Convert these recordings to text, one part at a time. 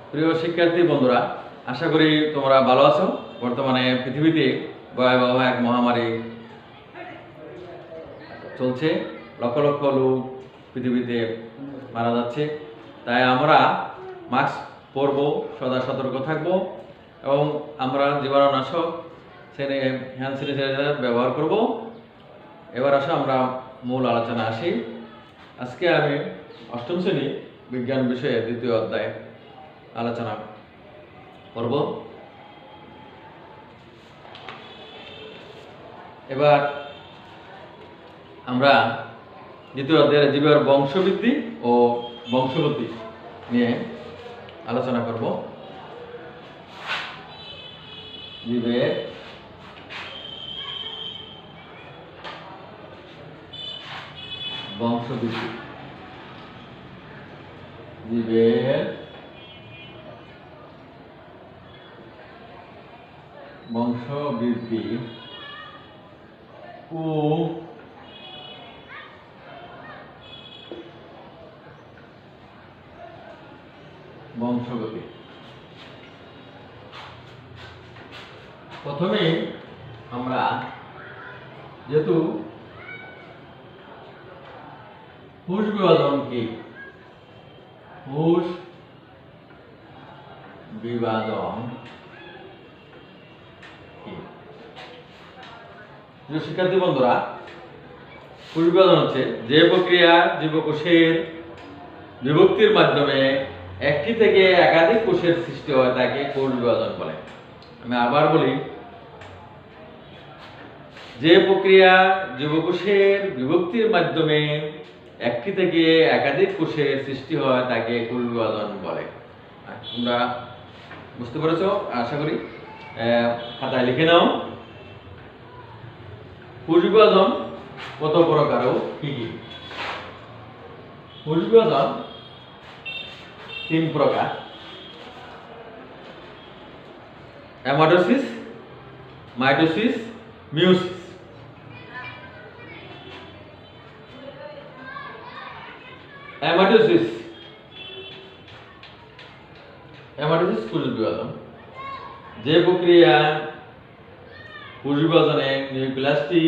প্রিয় শিক্ষার্থী বন্ধুরা, আশা করি তোমরা ভালো আছো। বর্তমানে পৃথিবীতে ভয়াবহ এক মহামারী চলছে, লক্ষ লক্ষ লোক পৃথিবীতে মারা যাচ্ছে। তাই আমরা মাস্ক পরব, সদা সতর্ক থাকব এবং আমরা জীবাণুনাশক হ্যান্ড স্যানিটাইজার ব্যবহার করব। এবার আসো আমরা মূল আলোচনা আসি। আজকে আমি অষ্টম শ্রেণী বিজ্ঞান বিষয়ে দ্বিতীয় অধ্যায় আলোচনা করব। এবার আমরা দ্বিতীয় অধ্যায়ের জীবের বংশবৃদ্ধি ও বংশগতি নিয়ে আলোচনা করব। জীবের বংশবৃদ্ধি, জীবের বংশবৃদ্ধি ও বংশগতি। প্রথমে আমরা যেহেতু কোষ বিভাজন কি, কোষ বিভাজন কি? শিক্ষার্থী বন্ধুরা, কোষ বিভাজন হচ্ছে যে প্রক্রিয়া জীবকোষের বিভক্তির মাধ্যমে একটি থেকে একাধিক কোষের সৃষ্টি হয় তাকে কোষ বিভাজন বলে। আমি আবার বলি, যে প্রক্রিয়া জীবকোষের বিভক্তির মাধ্যমে একটি থেকে একাধিক কোষের সৃষ্টি হয় তাকে কোষ বিভাজন বলে। তোমরা বুঝতে পেরেছো আশা করি। খাতায় লিখে নাও, কোষ বিভাজন কত প্রকার ও কি কি? কোষ বিভাজন 3 প্রকার: অ্যামাটোসিস, মাইটোসিস, মিয়োসিস। অ্যামাটোসিস কোষ বিভাজন, যে প্রক্রিয়া কোষ বিভাজনে নিউক্লিয়াসটি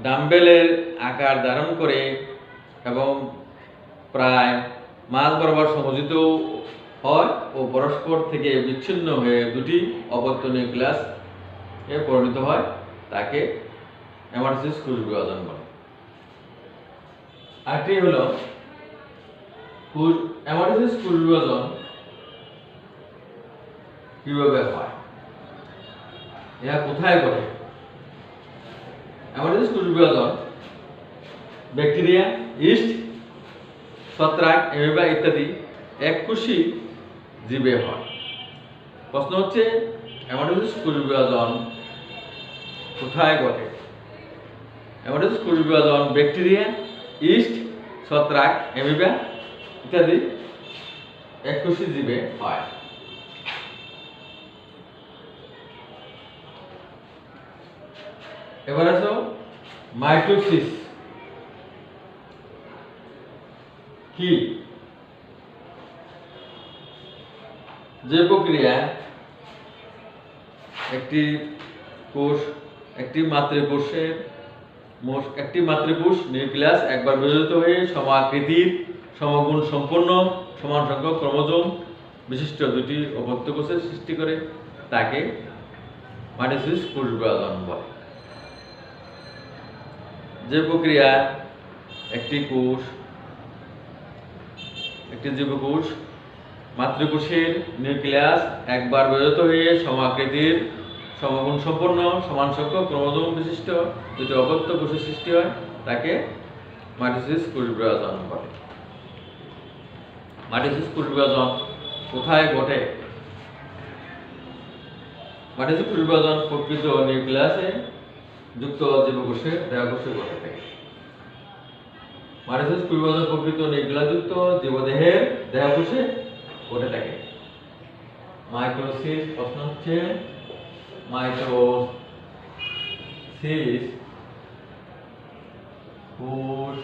ডাম্বেলের আকার ধারণ করে এবং প্রায় মাঝ বরাবর সংযোজিত হয় ও পরস্পর থেকে বিচ্ছিন্ন হয়ে দুটি অপত্য নিউক্লিয়াস এ পরিণত হয় তাকে অ্যামাটোসিস কোষ বিভাজন বলে। আরেকটি হলো অ্যামাটোসিস কোষ বিভাজন কিভাবে হয়, ইহা কোথায় ঘটে? অ্যামাটোসিস কোষ বিভাজন ব্যাকটেরিয়া, ইস্ট, ছত্রাক, অ্যামিবা ইত্যাদি এককোষী জীবে হয়। প্রশ্ন হচ্ছে, অ্যামাটোসিস কোষ বিভাজন কোথায় ঘটে? অ্যামাটোসিস কোষ বিভাজন ব্যাকটেরিয়া, ইস্ট, ছত্রাক, অ্যামিবা ইত্যাদি এককোষী জীবে হয়। এবার আসো মাইটোসিস কি? যে প্রক্রিয়া একটি মাতৃকোষ নিউক্লিয়াস একবার বিভাজিত হয়ে সম-আকৃতির, সমগুণ সম্পন্ন, সমান সংখ্যক ক্রোমোজোম বিশিষ্ট দুটি অপত্য কোষের সৃষ্টি করে তাকে মাইটোসিস কোষ বিভাজন বলে। যে প্রক্রিয়া একটি জীবকোষ মাতৃকোষের নিউক্লিয়াস একবার বিভাজিত হয়ে সম-আকৃতির, সমগুণ সম্পন্ন, সমান সংখ্যক ক্রোমোজোম বিশিষ্ট দুটি অপত্য কোষের সৃষ্টি হয় তাকে মাইটোসিস কোষ বিভাজন বলে। মাইটোসিস কোষ বিভাজন কোথায় ঘটে? মাইটোসিস কোষ বিভাজন প্রকৃত নিউক্লিয়াসে যুক্ত জীবকোষে দেহকোষে ঘটে থাকে। মাইটোসিস কোষ বিভাজন প্রকৃত নিউক্লিয়াস যুক্ত জীবদেহের দেহকোষে ঘটে থাকে। মাইটোসিস, প্রশ্ন হচ্ছে মাইটোসিস কোষ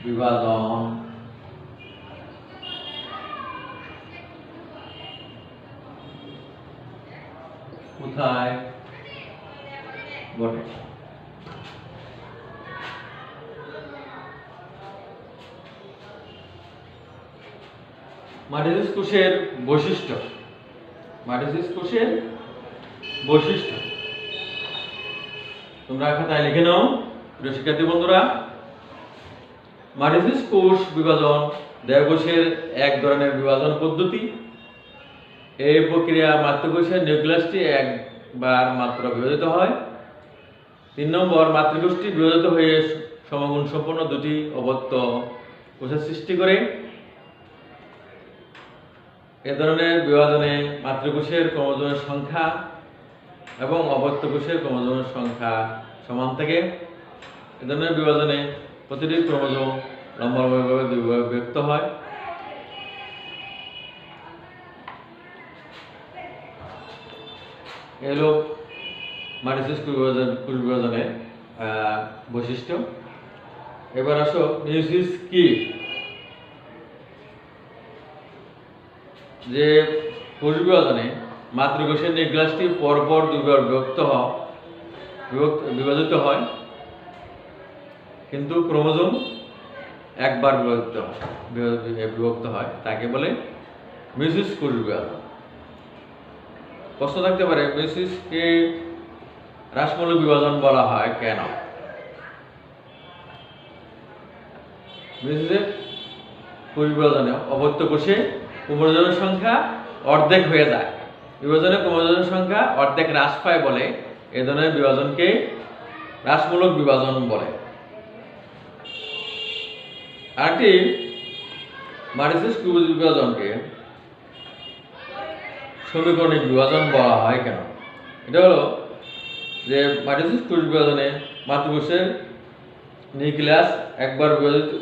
বিভাজন কোথায় ঘটে? মাইটোসিস কোষের বৈশিষ্ট্য। মাইটোসিস কোষের বৈশিষ্ট্য তোমরা খাতায় লিখে নাও প্রিয় শিক্ষার্থী বন্ধুরা। মাইটোসিস কোষ বিভাজন দেহকোষের এক ধরনের বিভাজন পদ্ধতি। এই প্রক্রিয়া মাতৃকোষের নিউক্লিয়াসটি একবার মাত্র বিভাজিত হয়। 3 নম্বর, মাতৃকোষটি বিভাজিত হয়ে সমগুণ সম্পন্ন দুটি অবত্য কোষের সৃষ্টি করে। এ ধরনের বিভাজনে মাতৃকোষের ক্রোমোজোমের সংখ্যা এবং অবত্য কোষের ক্রোমোজোমের সংখ্যা সমান থাকে। এ ধরনের বিভাজনে প্রতিটি ক্রোমোজোম লম্বালম্বিভাবে দুইভাবে বিভক্ত হয়। এলো মাইটোসিস কোষ বিভাজনের বৈশিষ্ট্য। এবার আসো মিয়োসিস কি। যে কোষ বিভাজনে মাতৃকোষের নিউক্লিয়াসটি পরপর দুইবার বিভাজিত হয়, কিন্তু ক্রোমোজোম একবার বিভক্ত হয়, তাকে বলে মিয়োসিস কোষ বিভাজন। প্রশ্ন থাকতে পারে, মিয়োসিসকে হ্রাসমূলক বিভাজন বলা হয় কেন? মিয়োসিসের কোষ বিভাজনে অবত্য কোষে ক্রোমোজোমের সংখ্যা অর্ধেক হয়ে যায়। বিভাজনে ক্রোমোজোমের সংখ্যা অর্ধেক হ্রাস পায় বলে এ ধরনের বিভাজনকে হ্রাসমূলক বিভাজন বলে। আরেকটি মাইটোসিস কোষ বিভাজনকে সমীকরণিক বিভাজন বলা হয় কেন? এটা হলো যে মাইটোসিস কোষ বিভাজনে মাতৃকোষের নিউক্লিয়াস একবার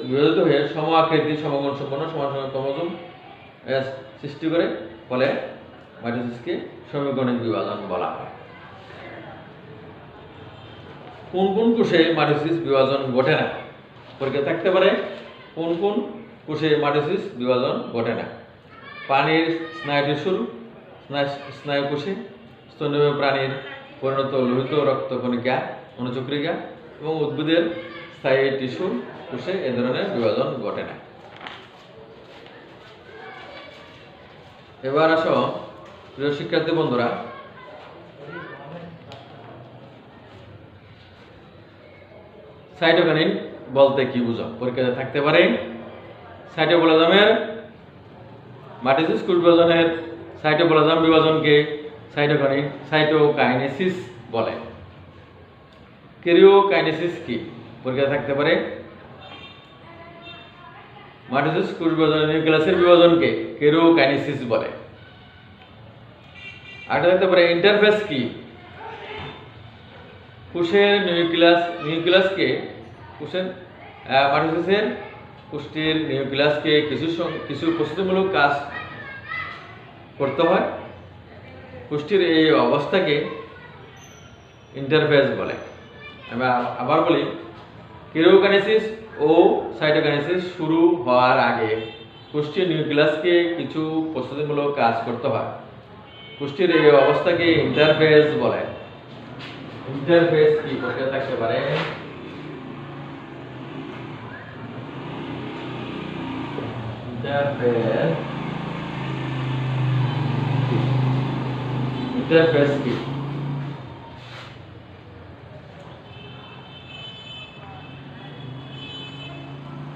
বিভাজিত হয়ে সম আকৃতি সমগুণ সম্পন্ন সমান ক্রোমোজোম সৃষ্টি করে, ফলে মাইটোসিসকে সমীকরণিক বিভাজন বলা হয়। কোন কোন কোষে মাইটোসিস বিভাজন ঘটে না? পরীক্ষা থাকতে পারে, কোন কোন কোষে মাইটোসিস বিভাজন ঘটে না? প্রাণীর স্নায়ুটিস্যুর স্নায়ু কোষে, স্তন্যপায়ী প্রাণীর পরিণত লোহিত রক্তকণিকা অনুচক্রিকা এবং উদ্ভিদের স্থায়ী টিস্যু কোষে এ ধরনের বিভাজন ঘটে না। এবার আসো প্রিয় শিক্ষার্থী বন্ধুরা, সাইটোকিনিন বলতে কি বুঝো? পরীক্ষাতে থাকতে পারে। সাইটোপ্লাজমের মাইটোসিস কোষ বিভাজনের সাইটোপ্লাজম বিভাজনকে সাইটোকাইনেসিস বলে। ক্যারিওকাইনেসিস কি? পরীক্ষাতে থাকতে পারে। মাইটোসিস কোষ বিভাজনের নিউক্লিয়াসের বিভাজনকে ক্যারিওকাইনেসিস বলে। আরেকটা থাকতে পারে, ইন্টারফেস কি? কোষের নিউক্লিয়াসকে মাইটোসিসের কোষটির নিউক্লিয়াসকে কিছু প্রস্তুতিমূলক কাজ করতে হয়। কোষটির এই অবস্থাকে ইন্টারফেস বলে। আমি আবার বলি, ক্যারিওকাইনেসিস ও সাইটোকাইনেসিস শুরু হওয়ার আগে কোষটির নিউক্লিয়াসকে কিছু প্রস্তুতিমূলক কাজ করতে হয়। কোষটির এই অবস্থাকে ইন্টারফেস বলে। ইন্টারফেস কি? পরীক্ষা থাকতে পারে। ইন্টারফেস কি?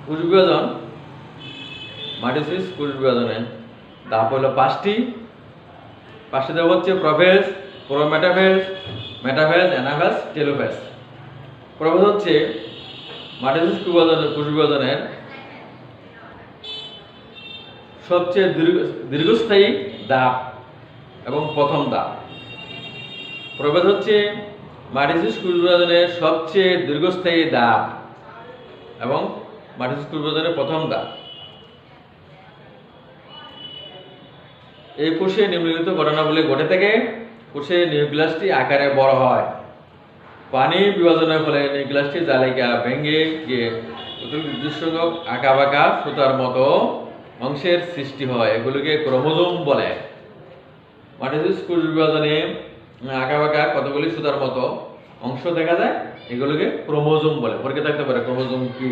কোষ বিভাজন, মাইটোসিস কোষ বিভাজনের ধাপ হলো 5টি। ধাপ হচ্ছে prophase, prometaphase, metaphase, anaphase, telophase. Prophase হচ্ছে মাইটোসিস কোষ বিভাজনের সবচেয়ে দীর্ঘস্থায়ী ধাপ এবং প্রথম ধাপ। প্রোফেজ হচ্ছে মাইটোসিস কোষ বিভাজনের সবচেয়ে দীর্ঘস্থায়ী ধাপ এবং মাইটোসিস কোষ বিভাজনের প্রথম ধাপ। এই কোষে নিম্নলিখিত ঘটনাবলী ঘটে থাকে। কোষে নিউক্লিয়াসটি আকারে বড় হয়। পানি বিভাজনের ফলে নিউক্লিয়াসটি জালিকা ভেঙে গিয়ে নির্দিষ্ট আঁকা বাঁকা সুতার মতো অংশের সৃষ্টি হয়, এগুলোকে ক্রোমোজোম বলে। মাইটোসিস কোষ বিভাজনে আঁকা বাঁকা কতগুলি সুতার মতো অংশ দেখা যায়, এগুলোকে ক্রোমোজোম বলে। পরীক্ষা থাকতে পারে ক্রোমোজোম কি।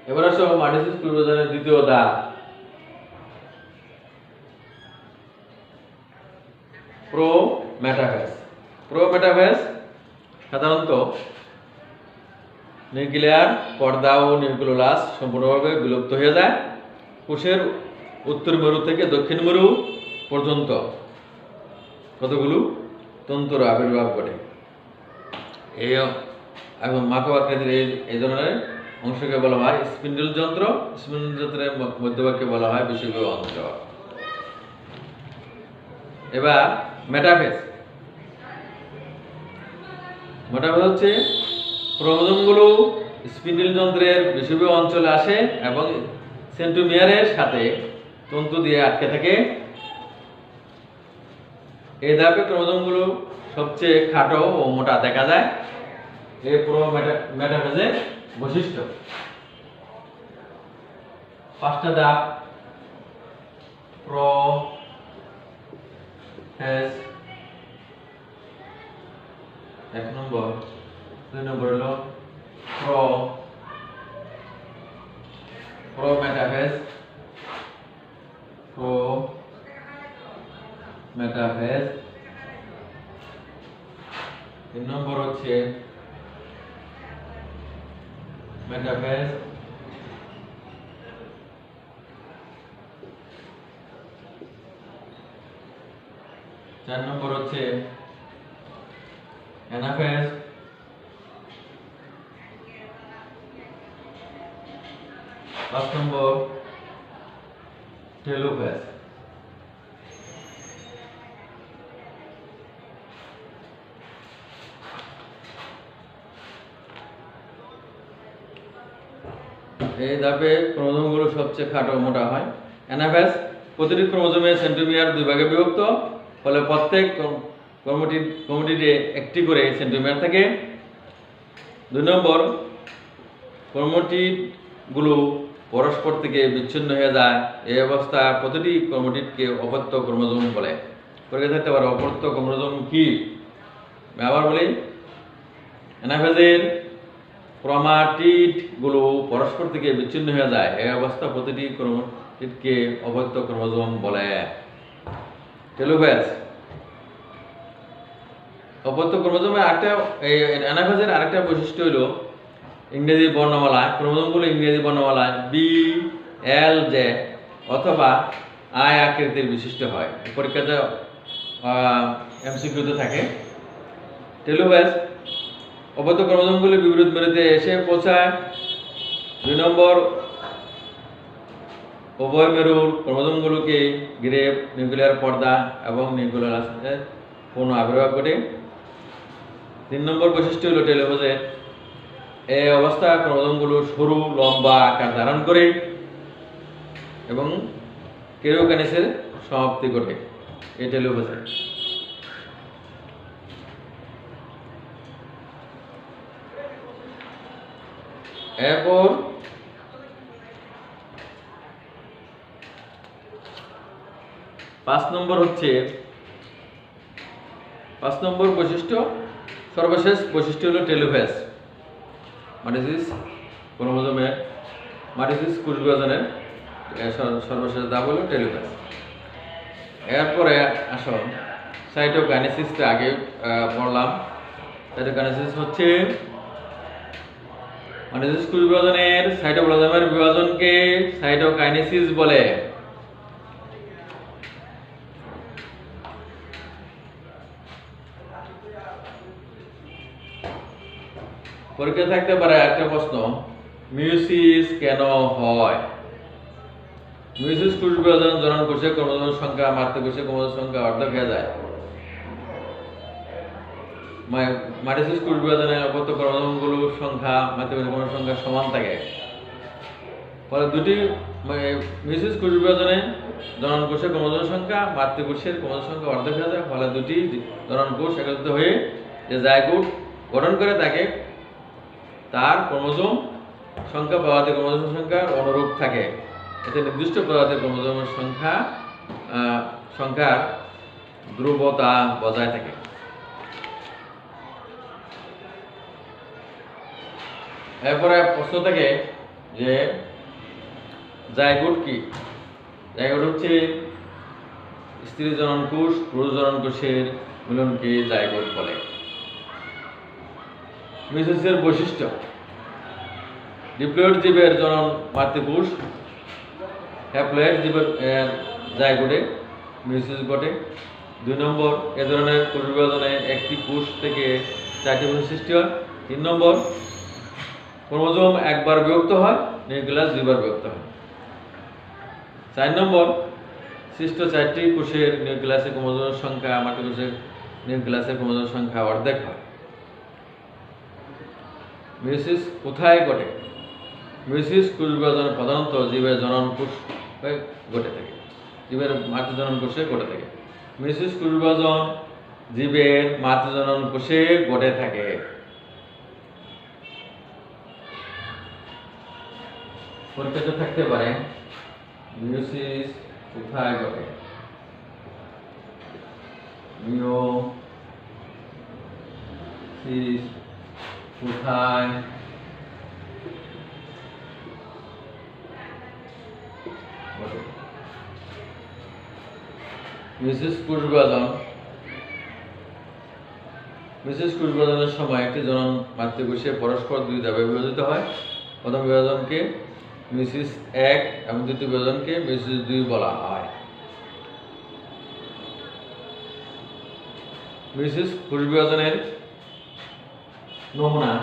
এবার আসো মাইটোসিস কোষ বিভাজনের দ্বিতীয় ধাপ, প্রোমেটাফেজ। প্রোমেটাফেজ সাধারণত নিউক্লিয়ার পর্দা ও নিউক্লিওলাস সম্পূর্ণভাবে বিলুপ্ত হয়ে যায়। কোষের উত্তর মেরু থেকে দক্ষিণ মেরু পর্যন্ত কতগুলো তন্তুর আবির্ভাব ঘটে। এই এবং মাকড় আকৃতির এই ধরনের অংশকে বলা হয় স্পিন্ডল যন্ত্র। স্পিন্ডল যন্ত্রের মধ্যভাগকে বলা হয় বিষুবীয় অঞ্চল। এবার মেটাফেজ। মেটাফেজ হচ্ছে ক্রোমোজোমগুলো স্পিন্ডল যন্ত্রের বিষুবীয় অঞ্চলে আসে এবং সেন্ট্রোমিয়ারের সাথে তন্তু দিয়ে আটকে থাকে। এই ধাপে ক্রোমোজোমগুলো সবচেয়ে খাটো ও মোটা দেখা যায়। এই মেটাফেজের বৈশিষ্ট্য। পাঁচটা ধাপ প্রোফেজ। 1 নম্বর, 2 নম্বর হলো প্রোমেটাফেজ। প্রোমেটাফেজ 3 নম্বর হচ্ছে মেটাফেজ। 4 নম্বর হচ্ছে অ্যানাফেজ। 5 নম্বর টেলোফেজ। এই ধাপে ক্রোমোজোমগুলো সবচেয়ে খাটো মোটা হয়। অ্যানাফেজ প্রতিটি ক্রোমোজোমে সেন্ট্রোমিয়ার 2 ভাগে বিভক্ত, ফলে প্রত্যেক ক্রোমোটিডে একটি করে সেন্ট্রোমিয়ার থাকে। 2 নম্বর, ক্রোমোটিডগুলো পরস্পর থেকে বিচ্ছিন্ন হয়ে যায়। এই অবস্থায় প্রতিটি ক্রোমোটিডকে অপত্য ক্রোমোজোম বলে। পরীক্ষা থাকতে পারে অপত্য ক্রোমোজোম কি। আবার বলি, অ্যানাফেজের ক্রোমাটিডগুলো পরস্পর থেকে বিচ্ছিন্ন হয়ে যায়। এই অবস্থা প্রতিটি ক্রোমোটিডকে অপত্য ক্রোমোজোম বলে। টেলোফেজ অপত্য ক্রোমোজোমের অ্যানাফেজের আরেকটা বৈশিষ্ট্য হলো ইংরেজি বর্ণমালা। ক্রোমোজোমগুলো ইংরেজি বর্ণমালায় BLJ অথবা I আকৃতির বিশিষ্ট হয়। পরীক্ষাতে MCQতে থাকে। টেলোফেজ অপত্য ক্রোমোজোমগুলি বিপরীত মেরুতে এসে পৌঁছায়। 2 নম্বর, উভয় মেরুর ক্রোমোজোমগুলোকে ঘিরে নিউক্লিয়ার পর্দা এবং নিউক্লিওলাসের পূর্ণ আবির্ভাব ঘটে। 3 নম্বর বৈশিষ্ট্য হল টেলোফেজের এই অবস্থা ক্রোমোজোমগুলো সরু লম্বা আকার ধারণ করে এবং কেরিওকাইনেসের সমাপ্তি ঘটে। এই টেলোফেজের। এরপর 5 নম্বর হচ্ছে 5 নম্বর বৈশিষ্ট্য, সর্বশেষ বৈশিষ্ট্য হলো টেলোফেজ। মাইটোসিস ক্রোমোজোমের মাইটোসিস কোষ বিভাজনের সর্বশেষ ধাপ হলো টেলোফেজ। এরপরে আসো সাইটোকাইনেসিসটা আগে পড়লাম। সাইটোকাইনেসিস হচ্ছে মাইটোসিস কোষ বিভাজনের সাইটোপ্লাজমের বিভাজনকে সাইটোকাইনেসিস বলে। পরীক্ষা থাকতে পারে একটা প্রশ্ন, মিয়োসিস কেন হয়? মিয়োসিস কোষ বিভাজন জনন কোষে ক্রোমোজোমের সংখ্যা, মাতৃকোষে ক্রোমোজোমের সংখ্যা অর্ধেক হয়ে যায়। মাইটোসিস কোষ বিভাজনে অপত্য ক্রোমোজোমগুলোর সংখ্যা মাতৃকোষের ক্রোমোজোমের সংখ্যা সমান থাকে। ফলে দুটি মিসেস কোষ বিভাজনে জনন কোষের ক্রোমোজোম সংখ্যা মাতৃকোষের ক্রোমোজোম সংখ্যা অর্ধেক হয়ে যায়। ফলে দুটি জনন কোষ একত্রিত হয়ে যে জাইগোট গঠন করে থাকে তার ক্রোমোজোম সংখ্যা প্রজাতির ক্রোমোজোম সংখ্যার অনুরূপ থাকে। এতে নির্দিষ্ট প্রজাতির ক্রোমোজোমের সংখ্যার ধ্রুবতা বজায় থাকে। এরপরে প্রশ্ন থাকে যে জাইগোট কি? জাইগোট হচ্ছে স্ত্রী জনন কোষ পুরুষ জনন কোষের মিলনকে জাইগোট বলে। মিসেসের বৈশিষ্ট্য: ডিপ্লয়েড জীবের জনন মাতৃকোষ, হ্যাপ্লয়েড জীবের জাইগোটে মিসেস ঘটে। 2 নম্বর, এ ধরনের কোষ বিভাজনে একটি কোষ থেকে 4টি কোষ সৃষ্টি হয়। 3 নম্বর, ক্রোমোজোম একবার বিভক্ত হয়, নিউক্লিয়াস 2বার বিভক্ত হয়। 4 নম্বর, সৃষ্ট 4টি কোষের নিউক্লিয়াসের ক্রোমোজোমের সংখ্যা মাতৃকোষের নিউক্লিয়াসের ক্রোমোজোমের সংখ্যা অর্ধেক হয়। মিয়োসিস কোথায় ঘটে? মিয়োসিস কোষ বিভাজন প্রধানত জীবের জনন কোষ ঘটে থাকে, জীবের মাতৃজনন কোষে ঘটে থাকে। মিয়োসিস কোষ বিভাজন জীবের মাতৃজনন কোষে ঘটে থাকে। পরীক্ষাতে থাকতে পারে মিয়োসিস কোথায় ঘটে? মিয়োসিস কোথায় ঘটে? মিয়োসিস কোষ বিভাজন বিভাজনের সময় একটি জনন মাতৃকোষে পরস্পর 2 ধাপে বিভাজিত হয়। প্রথম বিভাজনকে মিয়োসিস 1 এবং দ্বিতীয় বিভাজনকে মিয়োসিস 2 বলা হয়। মিয়োসিস কোষ বিভাজনের নমুনা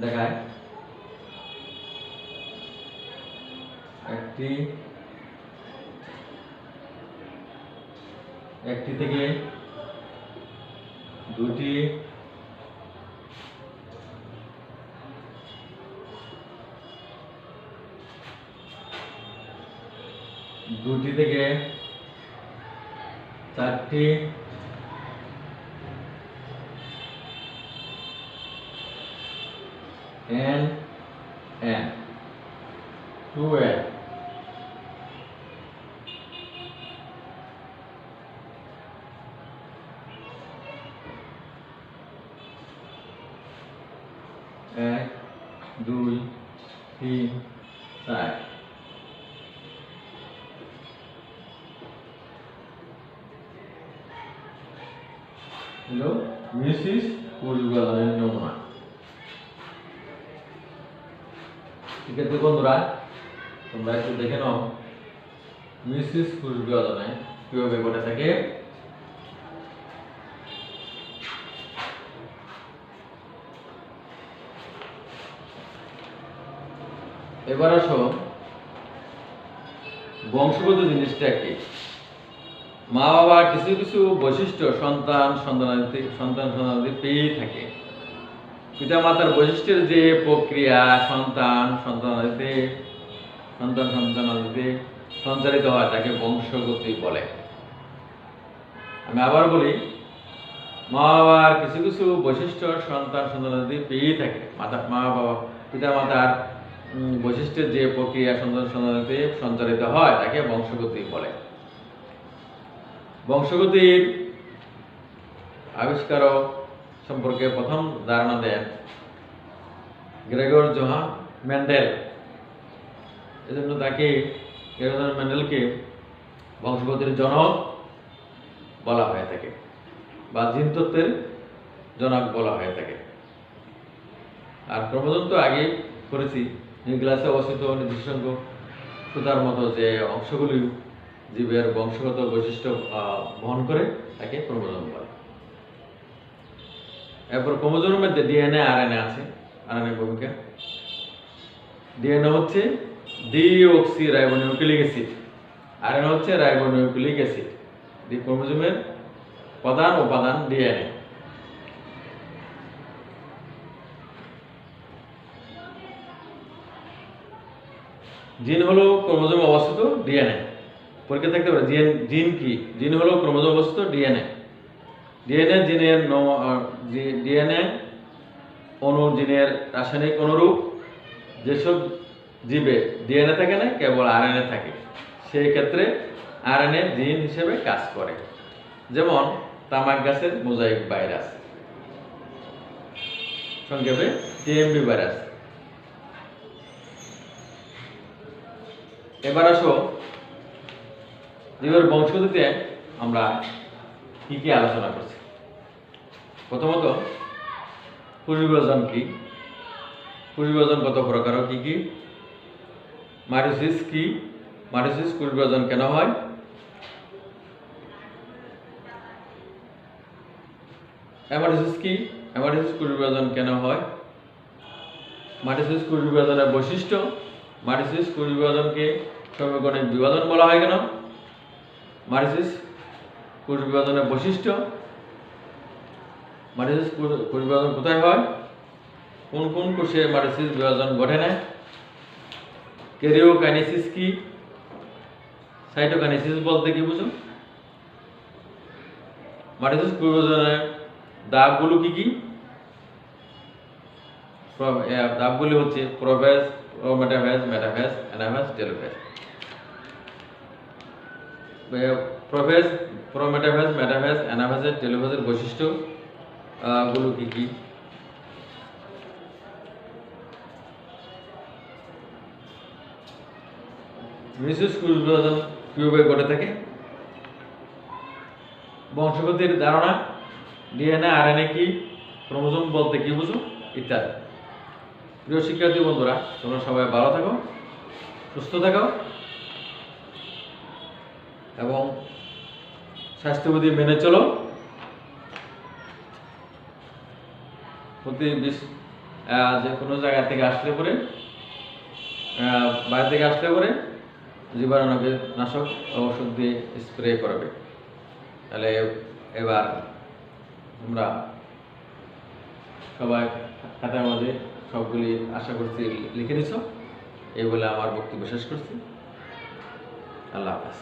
দেখায়। একটি থেকে 2টি, দুটি থেকে 4টি, n 2n। এক, 2, 3, 4। হলো মিয়োসিস কোষ বিভাজনের নমুনা। ঠিক আছে বন্ধুরা, তোমরা একটু দেখে নাও মিয়োসিস কোষ বিভাজনে কিভাবে ঘটে থাকে। এবার আসো বংশগত জিনিসটা কি। মা বাবা কিছু কিছু বৈশিষ্ট্য সন্তানাদি পেয়েই থাকে। পিতা মাতার বৈশিষ্ট্যের যে প্রক্রিয়া সন্তানাদিতে সঞ্চারিত হয় তাকে বংশগতি বলে। আমি আবার বলি, মা বাবার কিছু কিছু বৈশিষ্ট্য সন্তানাদি পেয়েই থাকে। পিতা মাতার বৈশিষ্ট্যের যে প্রক্রিয়া সন্তানাদিতে সঞ্চারিত হয় তাকে বংশগতি বলে। বংশগতির আবিষ্কারক সম্পর্কে প্রথম ধারণা দেন গ্রেগর জোহান মেন্ডেল। এজন্য গ্রেগর মেন্ডেলকে বংশগতির জনক বলা হয়ে থাকে বা জিনতত্ত্বের জনক বলা হয়ে থাকে। আর ক্রোমোজোম তো আগে করেছি, নিউক্লিয়াসে অবস্থিত নির্দিষ্ট সংখ্যক সুতার মতো যে অংশগুলি জীবের বংশগত বৈশিষ্ট্য বহন করে তাকে ক্রোমোজোম বলে। এরপর ক্রোমোজোমের মধ্যে ডিএনএ আরএনএ আছে। আরএনএ ভূমিকা, ডিএনএ হচ্ছে ডিঅক্সি রাইবোনিউক্লিক অ্যাসিড, আরএনএ হচ্ছে রাইবোনিউক্লিক অ্যাসিড। ক্রোমোজোমের প্রধান উপাদান ডিএনএ। জিন হলো ক্রোমোজোমে অবস্থিত ডিএনএ। পরীক্ষা থাকতে পারে জিন কি? জিন হলো ক্রোমোজোমে অবস্থিত ডিএনএ। ডিএনএ অণু জিনের রাসায়নিক অনুরূপ। যেসব জীবে ডিএনএ থাকে না, কেবল আরএনএ থাকে, সেই ক্ষেত্রে আরএনএ জিন হিসেবে কাজ করে। যেমন তামাক গাছের মোজাইক ভাইরাস, সংক্ষেপে টিএমবি ভাইরাস। এবার আসো জীবের বংশগতিতে আমরা কি কি আলোচনা করছি। প্রথমত কোষ বিভাজন কি, কোষ বিভাজন কত প্রকার, কি কি, মাইটোসিস কি, মাইটোসিস কোষ বিভাজন কেন হয়, হেমাটোসিস কি, হেমাটোসিস কোষ বিভাজন কেন হয়, মাইটোসিস কোষ বিভাজনের বৈশিষ্ট্য, মাইটোসিস কোষ বিভাজনকে সমীকরণিক বিভাজন বলা হয় কেন, মাইটোসিস কোষ বিভাজনের বৈশিষ্ট্য, মাইটোসিস কোষ বিভাজন কোথায় হয়, কোন কোন কোষে মাইটোসিস বিভাজন ঘটে না, ক্যারিওকাইনেসিস কি, সাইটোকাইনেসিস বলতে কি বুঝো, মাইটোসিস কোষ বিভাজনের ধাপগুলো কি কি, ধাপগুলি হচ্ছে prophase, prometaphase, metaphase, anaphase, telophase. Prophase, prometaphase, metaphase, anaphase, টেলোফেজের বৈশিষ্ট্য গুলো কি কি, মিয়োসিস কোষ বিভাজন কিভাবে ঘটে থাকে, বংশগতির ধারণা, ডিএনএ আরএনএ কি, ক্রোমোজোম বলতে কি বুঝো, ইত্যাদি। প্রিয় শিক্ষার্থী বন্ধুরা, তোমরা সবাই ভালো থাকো, সুস্থ থাকো এবং স্বাস্থ্যবিধি মেনে চলো। যে কোনো জায়গা থেকে আসলে পরে, বাইরে থেকে আসলে পরে জীবাণুনাশক ওষুধ দিয়ে স্প্রে করবে। তাহলে এবার তোমরা সবাই খাতার মধ্যে সবগুলি আশা করছি লিখে নিছ। এই বলে আমার বক্তব্য শেষ করছি। আল্লাহ হাফেজ।